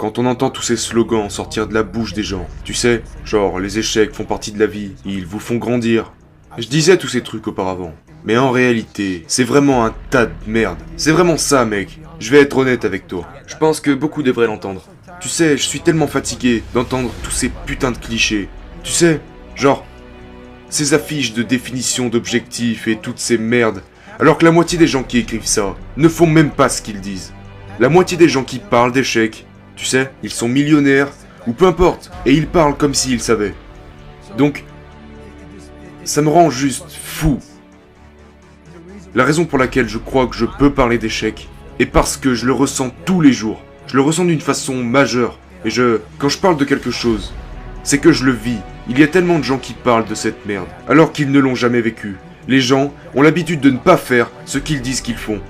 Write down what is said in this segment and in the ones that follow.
quand on entend tous ces slogans sortir de la bouche des gens, tu sais, genre les échecs font partie de la vie, ils vous font grandir. Je disais tous ces trucs auparavant, mais en réalité, c'est vraiment un tas de merde. C'est vraiment ça, mec. Je vais être honnête avec toi. Je pense que beaucoup devraient l'entendre. Tu sais, je suis tellement fatigué d'entendre tous ces putains de clichés. Tu sais, genre, ces affiches de définition d'objectifs et toutes ces merdes, alors que la moitié des gens qui écrivent ça ne font même pas ce qu'ils disent. La moitié des gens qui parlent d'échecs, tu sais, ils sont millionnaires, ou peu importe, et ils parlent comme s'ils savaient. Donc, ça me rend juste fou. La raison pour laquelle je crois que je peux parler d'échecs est parce que je le ressens tous les jours. Je le ressens d'une façon majeure. Et quand je parle de quelque chose, c'est que je le vis. Il y a tellement de gens qui parlent de cette merde, alors qu'ils ne l'ont jamais vécu. Les gens ont l'habitude de ne pas faire ce qu'ils disent qu'ils font.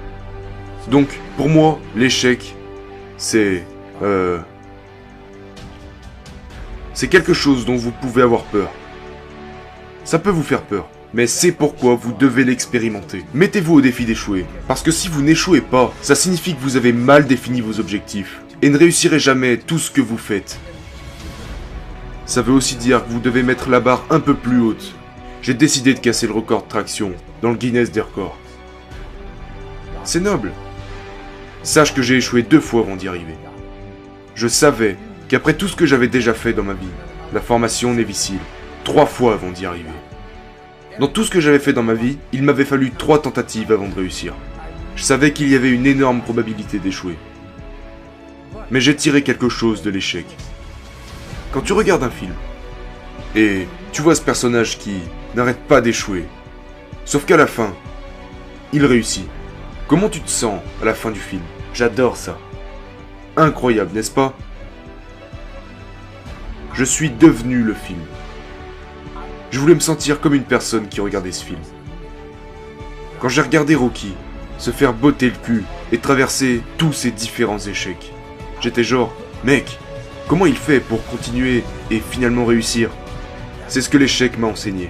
Donc, pour moi, l'échec, c'est quelque chose dont vous pouvez avoir peur. Ça peut vous faire peur, mais c'est pourquoi vous devez l'expérimenter. Mettez-vous au défi d'échouer, parce que si vous n'échouez pas, ça signifie que vous avez mal défini vos objectifs, et ne réussirez jamais tout ce que vous faites. Ça veut aussi dire que vous devez mettre la barre un peu plus haute. J'ai décidé de casser le record de traction dans le Guinness des records. C'est noble. Sache que j'ai échoué 2 fois avant d'y arriver. Je savais qu'après tout ce que j'avais déjà fait dans ma vie, la formation Navy Seal, 3 fois avant d'y arriver. Dans tout ce que j'avais fait dans ma vie, il m'avait fallu 3 tentatives avant de réussir. Je savais qu'il y avait une énorme probabilité d'échouer. Mais j'ai tiré quelque chose de l'échec. Quand tu regardes un film, et tu vois ce personnage qui n'arrête pas d'échouer, sauf qu'à la fin, il réussit. Comment tu te sens à la fin du film? J'adore ça. Incroyable, n'est-ce pas? Je suis devenu le film. Je voulais me sentir comme une personne qui regardait ce film. Quand j'ai regardé Rocky se faire botter le cul et traverser tous ces différents échecs, j'étais genre, mec, comment il fait pour continuer et finalement réussir? C'est ce que l'échec m'a enseigné.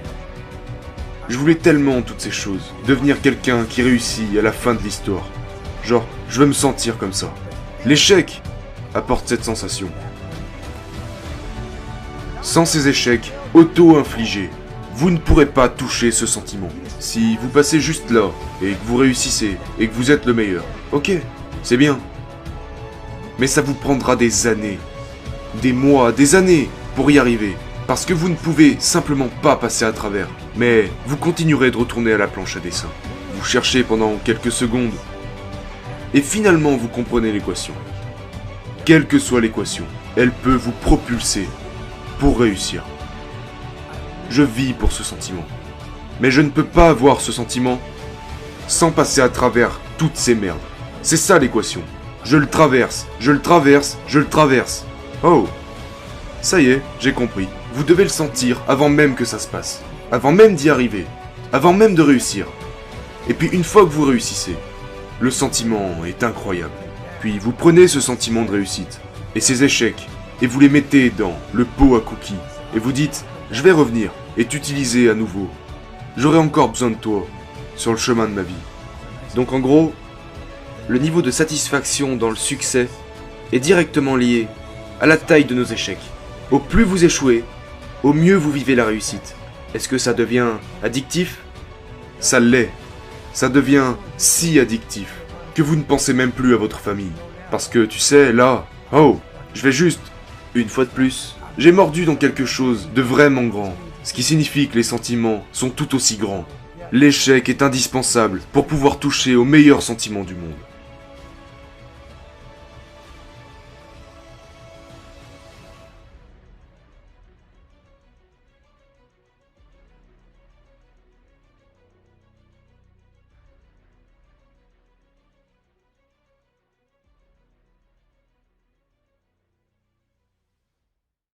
Je voulais tellement toutes ces choses, devenir quelqu'un qui réussit à la fin de l'histoire. Genre, je veux me sentir comme ça. L'échec apporte cette sensation. Sans ces échecs auto-infligés, vous ne pourrez pas toucher ce sentiment. Si vous passez juste là, et que vous réussissez, et que vous êtes le meilleur, ok, c'est bien. Mais ça vous prendra des années, des mois, des années pour y arriver. Parce que vous ne pouvez simplement pas passer à travers. Mais vous continuerez de retourner à la planche à dessin. Vous cherchez pendant quelques secondes. Et finalement vous comprenez l'équation. Quelle que soit l'équation, elle peut vous propulser pour réussir. Je vis pour ce sentiment. Mais je ne peux pas avoir ce sentiment sans passer à travers toutes ces merdes. C'est ça l'équation. Je le traverse, je le traverse, je le traverse. Oh, ça y est, j'ai compris. Vous devez le sentir avant même que ça se passe. Avant même d'y arriver. Avant même de réussir. Et puis une fois que vous réussissez, le sentiment est incroyable. Puis vous prenez ce sentiment de réussite et ces échecs et vous les mettez dans le pot à cookies. Et vous dites, je vais revenir et t'utiliser à nouveau. J'aurai encore besoin de toi sur le chemin de ma vie. Donc en gros, le niveau de satisfaction dans le succès est directement lié à la taille de nos échecs. Au plus vous échouez, au mieux vous vivez la réussite. Est-ce que ça devient addictif? Ça l'est. Ça devient si addictif que vous ne pensez même plus à votre famille. Parce que tu sais, là, oh, je vais juste, une fois de plus, j'ai mordu dans quelque chose de vraiment grand. Ce qui signifie que les sentiments sont tout aussi grands. L'échec est indispensable pour pouvoir toucher aux meilleurs sentiments du monde.